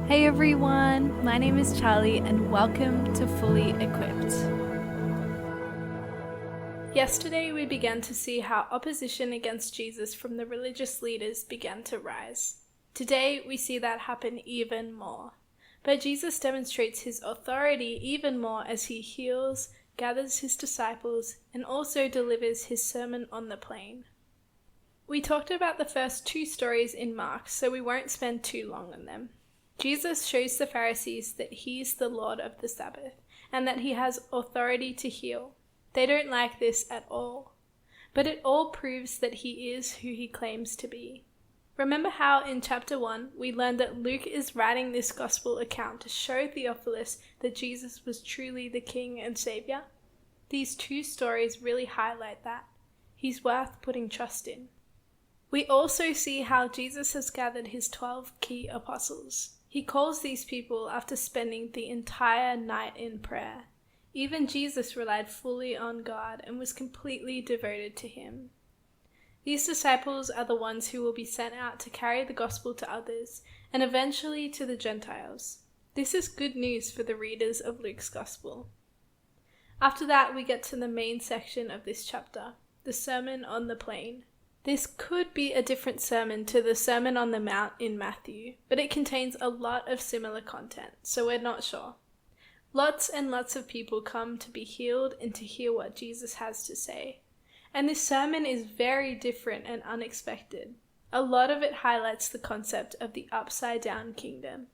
Hey everyone, my name is Charlie and welcome to Fully Equipped. Yesterday we began to see how opposition against Jesus from the religious leaders began to rise. Today we see that happen even more. But Jesus demonstrates his authority even more as he heals, gathers his disciples, and also delivers his Sermon on the Plain. We talked about the first two stories in Mark, so we won't spend too long on them. Jesus shows the Pharisees that he's the Lord of the Sabbath and that he has authority to heal. They don't like this at all, but it all proves that he is who he claims to be. Remember how in chapter 1 we learned that Luke is writing this gospel account to show Theophilus that Jesus was truly the King and Savior? These two stories really highlight that. He's worth putting trust in. We also see how Jesus has gathered his 12 key apostles. He calls these people after spending the entire night in prayer. Even Jesus relied fully on God and was completely devoted to him. These disciples are the ones who will be sent out to carry the gospel to others and eventually to the Gentiles. This is good news for the readers of Luke's gospel. After that, we get to the main section of this chapter, the Sermon on the Plain. This could be a different sermon to the Sermon on the Mount in Matthew, but it contains a lot of similar content, so we're not sure. Lots and lots of people come to be healed and to hear what Jesus has to say. And this sermon is very different and unexpected. A lot of it highlights the concept of the upside-down kingdom.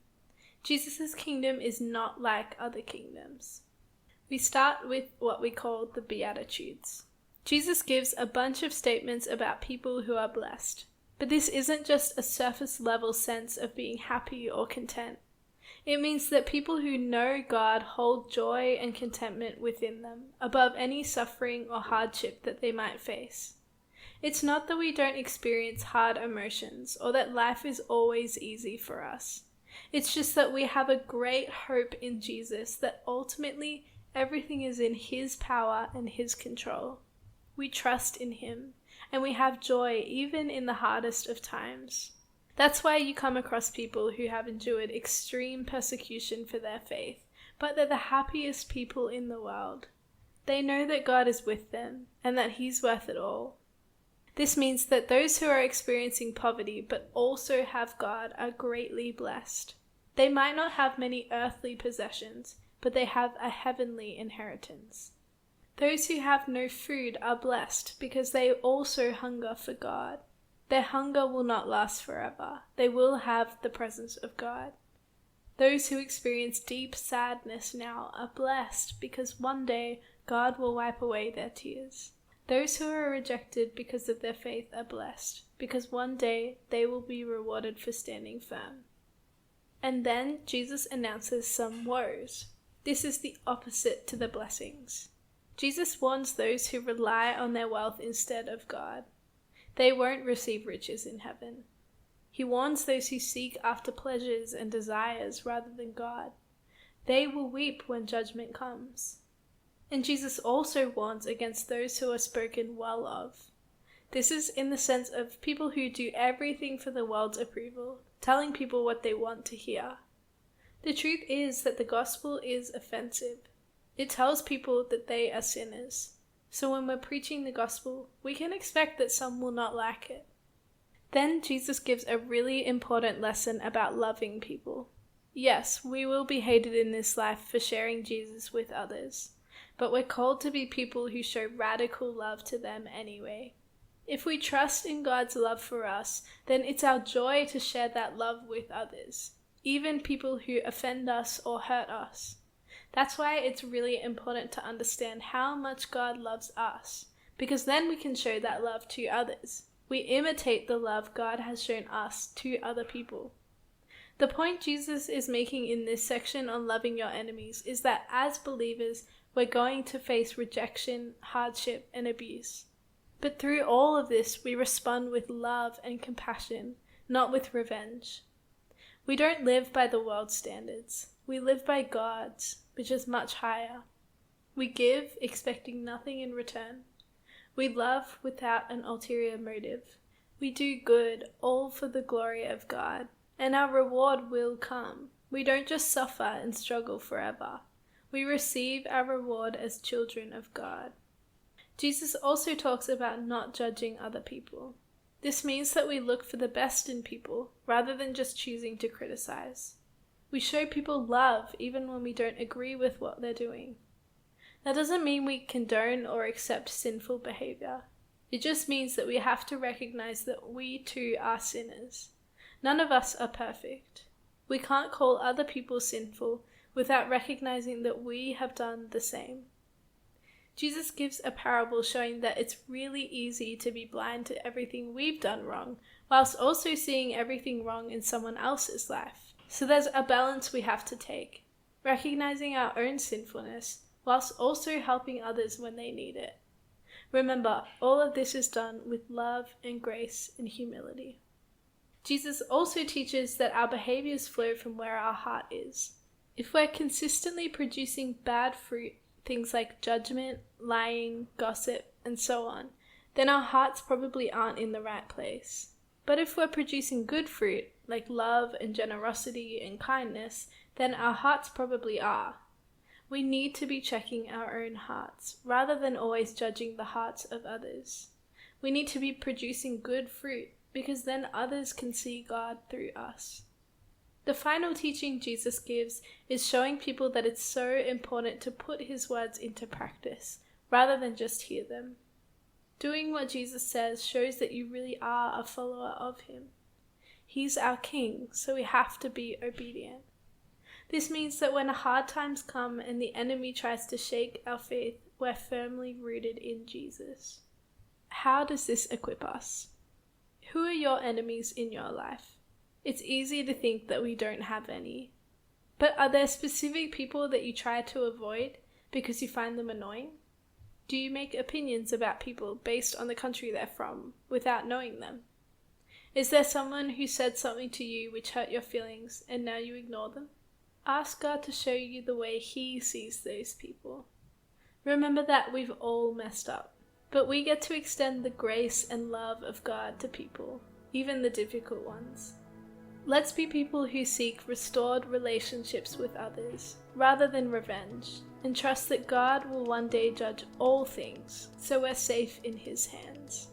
Jesus' kingdom is not like other kingdoms. We start with what we call the Beatitudes. Jesus gives a bunch of statements about people who are blessed. But this isn't just a surface-level sense of being happy or content. It means that people who know God hold joy and contentment within them, above any suffering or hardship that they might face. It's not that we don't experience hard emotions or that life is always easy for us. It's just that we have a great hope in Jesus that ultimately everything is in his power and his control. We trust in him, and we have joy even in the hardest of times. That's why you come across people who have endured extreme persecution for their faith, but they're the happiest people in the world. They know that God is with them, and that he's worth it all. This means that those who are experiencing poverty but also have God are greatly blessed. They might not have many earthly possessions, but they have a heavenly inheritance. Those who have no food are blessed because they also hunger for God. Their hunger will not last forever. They will have the presence of God. Those who experience deep sadness now are blessed because one day God will wipe away their tears. Those who are rejected because of their faith are blessed because one day they will be rewarded for standing firm. And then Jesus announces some woes. This is the opposite to the blessings. Jesus warns those who rely on their wealth instead of God. They won't receive riches in heaven. He warns those who seek after pleasures and desires rather than God. They will weep when judgment comes. And Jesus also warns against those who are spoken well of. This is in the sense of people who do everything for the world's approval, telling people what they want to hear. The truth is that the gospel is offensive. It tells people that they are sinners. So when we're preaching the gospel, we can expect that some will not like it. Then Jesus gives a really important lesson about loving people. Yes, we will be hated in this life for sharing Jesus with others, but we're called to be people who show radical love to them anyway. If we trust in God's love for us, then it's our joy to share that love with others, even people who offend us or hurt us. That's why it's really important to understand how much God loves us, because then we can show that love to others. We imitate the love God has shown us to other people. The point Jesus is making in this section on loving your enemies is that as believers, we're going to face rejection, hardship, and abuse. But through all of this, we respond with love and compassion, not with revenge. We don't live by the world's standards. We live by God's, which is much higher. We give, expecting nothing in return. We love without an ulterior motive. We do good, all for the glory of God, and our reward will come. We don't just suffer and struggle forever. We receive our reward as children of God. Jesus also talks about not judging other people. This means that we look for the best in people rather than just choosing to criticize. We show people love even when we don't agree with what they're doing. That doesn't mean we condone or accept sinful behavior. It just means that we have to recognize that we too are sinners. None of us are perfect. We can't call other people sinful without recognizing that we have done the same. Jesus gives a parable showing that it's really easy to be blind to everything we've done wrong, whilst also seeing everything wrong in someone else's life. So there's a balance we have to take, recognizing our own sinfulness, whilst also helping others when they need it. Remember, all of this is done with love and grace and humility. Jesus also teaches that our behaviors flow from where our heart is. If we're consistently producing bad fruit, things like judgment, lying, gossip, and so on, then our hearts probably aren't in the right place. But if we're producing good fruit, like love and generosity and kindness, then our hearts probably are. We need to be checking our own hearts, rather than always judging the hearts of others. We need to be producing good fruit, because then others can see God through us. The final teaching Jesus gives is showing people that it's so important to put his words into practice, rather than just hear them. Doing what Jesus says shows that you really are a follower of him. He's our king, so we have to be obedient. This means that when hard times come and the enemy tries to shake our faith, we're firmly rooted in Jesus. How does this equip us? Who are your enemies in your life? It's easy to think that we don't have any. But are there specific people that you try to avoid because you find them annoying? Do you make opinions about people based on the country they're from without knowing them? Is there someone who said something to you which hurt your feelings and now you ignore them? Ask God to show you the way he sees those people. Remember that we've all messed up, but we get to extend the grace and love of God to people, even the difficult ones. Let's be people who seek restored relationships with others, rather than revenge, and trust that God will one day judge all things, so we're safe in his hands.